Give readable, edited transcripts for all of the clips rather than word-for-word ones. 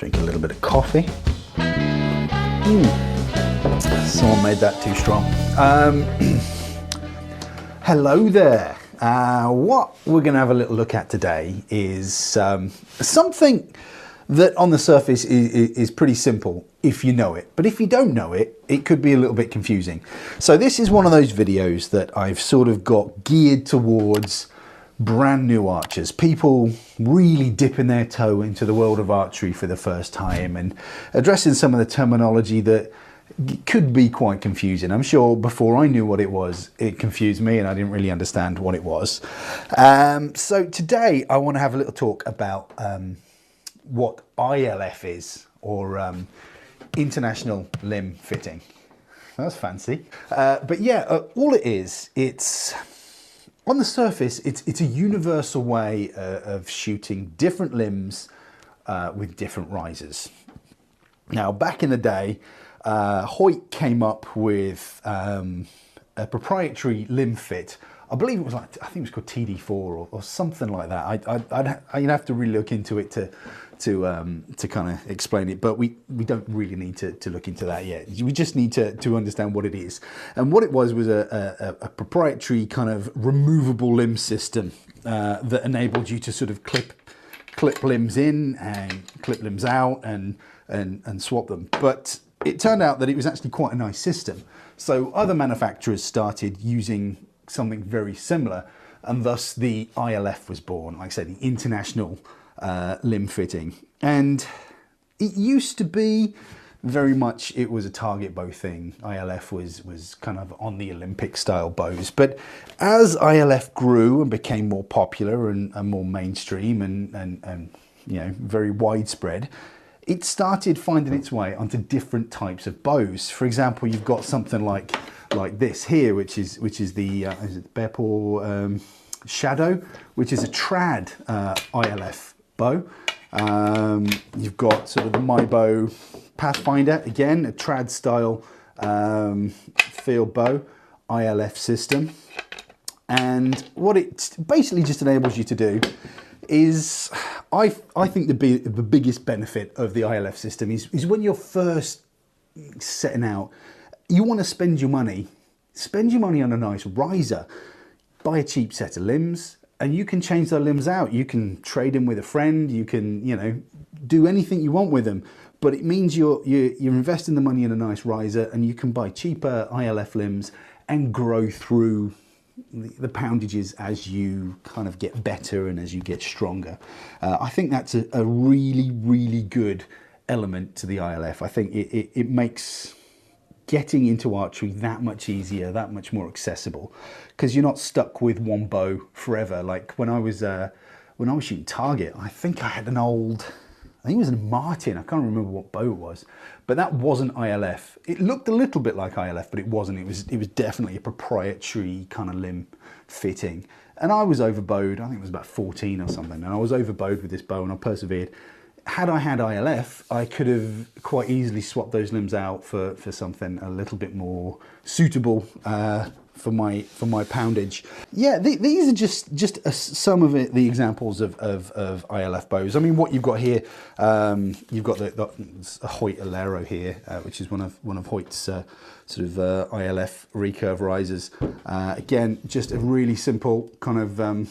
Drink a little bit of coffee. Someone made that too strong. Hello there. What we're going to have a little look at today is something that on the surface is pretty simple if you know it. But if you don't know it, it could be a little bit confusing. So this is one of those videos that I've sort of got geared towards brand new archers, people really dipping their toe into the world of archery for the first time and addressing some of the terminology that could be quite confusing. I'm sure before I knew what it was, it confused me and I didn't really understand what it was. So today I want to have a little talk about what ILF is, or International Limb Fitting. That's fancy. But yeah, all it is, it's on the surface, it's a universal way of shooting different limbs with different risers. Now, back in the day, Hoyt came up with a proprietary limb fit. I believe it was I think it was called TD4 or something like that. You'd have to really look into it to kind of explain it, but we don't really need to look into that yet. We just need to understand what it is. And what it was a proprietary kind of removable limb system that enabled you to sort of clip limbs in and clip limbs out and swap them. But it turned out that it was actually quite a nice system. So other manufacturers started using something very similar, and thus the ILF was born. Like I said, the International Limb Fitting. And it used to be very much, it was a target bow thing. ILF was kind of on the Olympic style bows. But as ILF grew and became more popular and more mainstream and you know, very widespread, it started finding its way onto different types of bows. For example, you've got something like this here, which is the is it Bear Paw Shadow, which is a trad ILF bow. You've got sort of the My Bow Pathfinder, again a trad style field bow ILF system. And what it basically just enables you to do is, I think the biggest benefit of the ILF system is when you're first setting out, you want to spend your money on a nice riser, buy a cheap set of limbs, and you can change those limbs out. You can trade them with a friend, you can, you know, do anything you want with them, but it means you're investing the money in a nice riser, and you can buy cheaper ILF limbs and grow through the poundages as you kind of get better and as you get stronger. I think that's a really, really good element to the ILF. I think it makes getting into archery that much easier, that much more accessible, because you're not stuck with one bow forever. Like when I was shooting target, I think I had an old, I think it was a Martin, I can't remember what bow it was, but that wasn't ILF. It looked a little bit like ILF, but it wasn't. It was definitely a proprietary kind of limb fitting. And I was overbowed, I think it was about 14 or something, and I was overbowed with this bow and I persevered. Had I had ILF, I could have quite easily swapped those limbs out for something a little bit more suitable for my poundage. Yeah, these are just some of the examples of ILF bows. I mean, what you've got here, you've got the Hoyt Alero here, which is one of Hoyt's sort of ILF recurve risers. Again, just a really simple kind of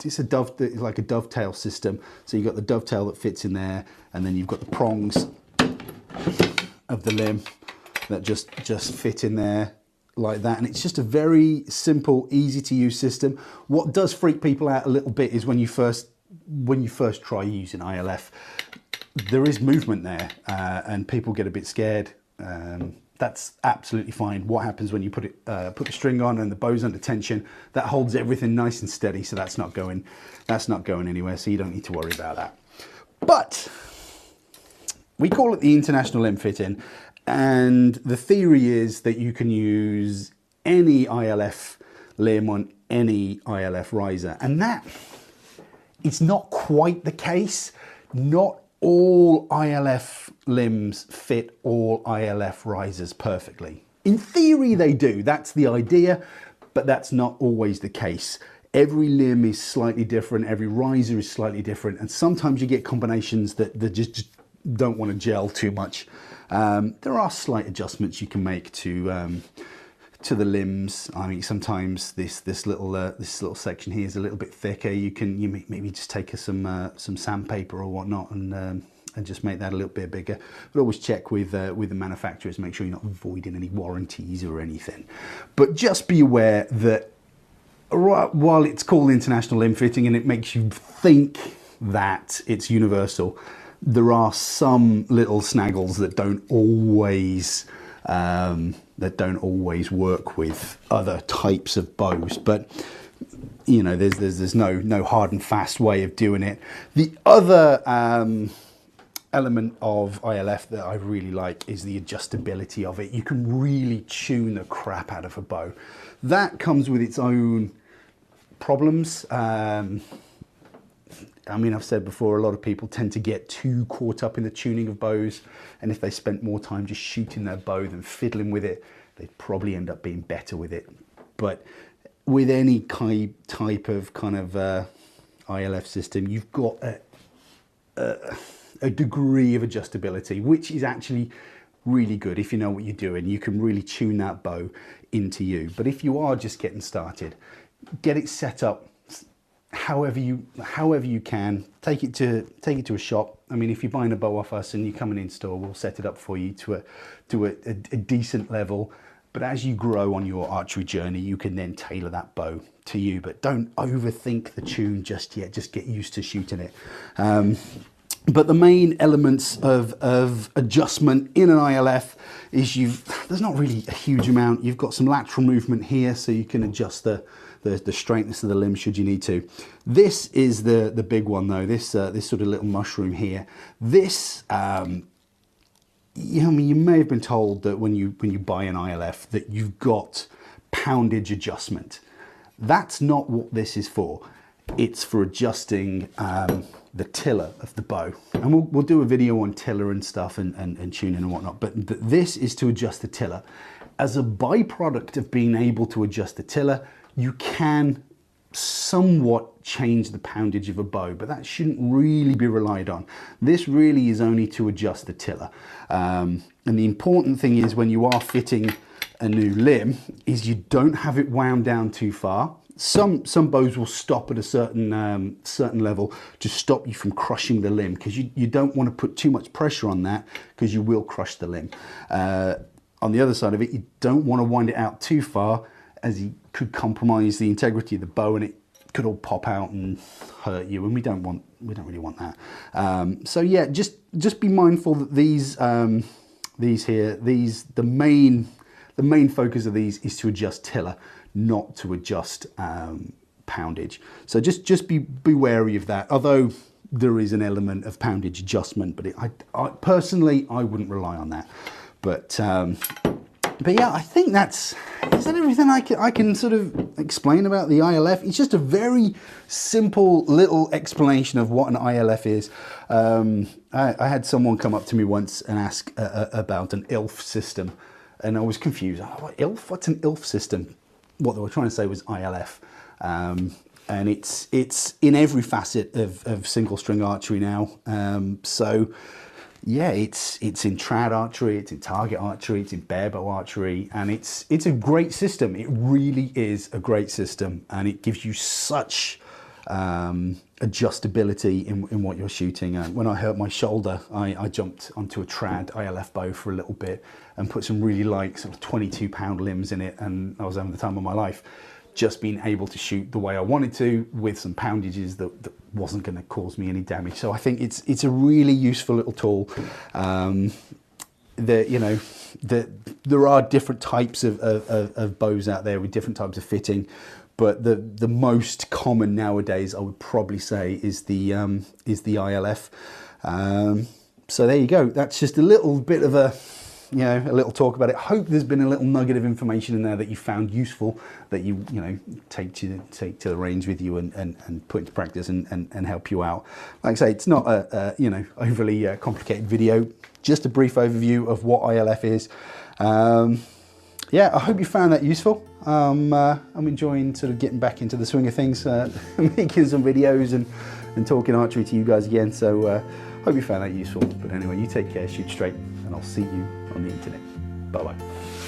it's like a dovetail system. So you've got the dovetail that fits in there, and then you've got the prongs of the limb that just fit in there like that. And it's just a very simple, easy to use system. What does freak people out a little bit is when you first try using ILF, there is movement there, and people get a bit scared. That's absolutely fine. What happens when you put the string on and the bow's under tension? That holds everything nice and steady, so that's not going anywhere. So you don't need to worry about that. But we call it the International Limb Fitting, and the theory is that you can use any ILF limb on any ILF riser, and that it's not quite the case. Not all ILF limbs fit all ILF risers perfectly. In theory they do, that's the idea, but that's not always the case. Every limb is slightly different, every riser is slightly different, and sometimes you get combinations that just don't want to gel too much. There are slight adjustments you can make to the limbs. I mean, sometimes this little section here is a little bit thicker. You maybe just take some sandpaper or whatnot and just make that a little bit bigger. But always check with the manufacturers, make sure you're not voiding any warranties or anything. But just be aware that while it's called international limb fitting and it makes you think that it's universal, there are some little snaggles that don't always work with other types of bows. But you know, there's no hard and fast way of doing it. The other element of ILF that I really like is the adjustability of it. You can really tune the crap out of a bow. That comes with its own problems. I mean, I've said before, a lot of people tend to get too caught up in the tuning of bows, and if they spent more time just shooting their bow than fiddling with it, they'd probably end up being better with it. But with any type of kind of ILF system, you've got a degree of adjustability, which is actually really good. If you know what you're doing, you can really tune that bow into you. But if you are just getting started, get it set up however you can. Take it to a shop. I mean, if you're buying a bow off us and you're coming in store, we'll set it up for you to a decent level. But as you grow on your archery journey, you can then tailor that bow to you. But don't overthink the tune just yet. Just get used to shooting it. But the main elements of adjustment in an ILF is there's not really a huge amount. You've got some lateral movement here, so you can adjust the straightness of the limb should you need to. This is the big one though. This sort of little mushroom here. This, you may have been told that when you buy an ILF that you've got poundage adjustment. That's not what this is for. It's for adjusting the tiller of the bow, and we'll do a video on tiller and stuff and tuning and whatnot. But this is to adjust the tiller. As a byproduct of being able to adjust the tiller, you can somewhat change the poundage of a bow, but that shouldn't really be relied on. This really is only to adjust the tiller. And the important thing is when you are fitting a new limb is you don't have it wound down too far. Some bows will stop at a certain level to stop you from crushing the limb, because you don't want to put too much pressure on that, because you will crush the limb. On the other side of it, you don't want to wind it out too far, as you could compromise the integrity of the bow and it could all pop out and hurt you, and we don't really want that. So yeah, just be mindful that the main focus of these is to adjust tiller, not to adjust poundage. So just be wary of that. Although there is an element of poundage adjustment, but I personally wouldn't rely on that. But yeah, I think is that everything I can sort of explain about the ILF. It's just a very simple little explanation of what an ILF is. I had someone come up to me once and ask about an ILF system, and I was confused. Oh, ILF? What's an ILF system? What they were trying to say was ILF. And it's in every facet of single string archery now. So yeah, it's in trad archery, it's in target archery, it's in barebow archery, and it's a great system. It really is a great system, and it gives you such adjustability in what you're shooting. When I hurt my shoulder, I jumped onto a trad ILF bow for a little bit and put some really light sort of 22-pound limbs in it, and I was having the time of my life, just being able to shoot the way I wanted to with some poundages that wasn't going to cause me any damage. So I think it's a really useful little tool. There are different types of bows out there with different types of fitting, but the most common nowadays, I would probably say, is the ILF. So there you go. That's just a little bit of a little talk about it. Hope there's been a little nugget of information in there that you found useful, that you take to the range with you and put into practice and help you out. Like I say, it's not a overly complicated video, just a brief overview of what ILF is. Yeah, I hope you found that useful. I'm enjoying sort of getting back into the swing of things, making some videos and talking archery to you guys again. So Hope you found that useful. But anyway, you take care, shoot straight, and I'll see you on the internet. Bye-bye.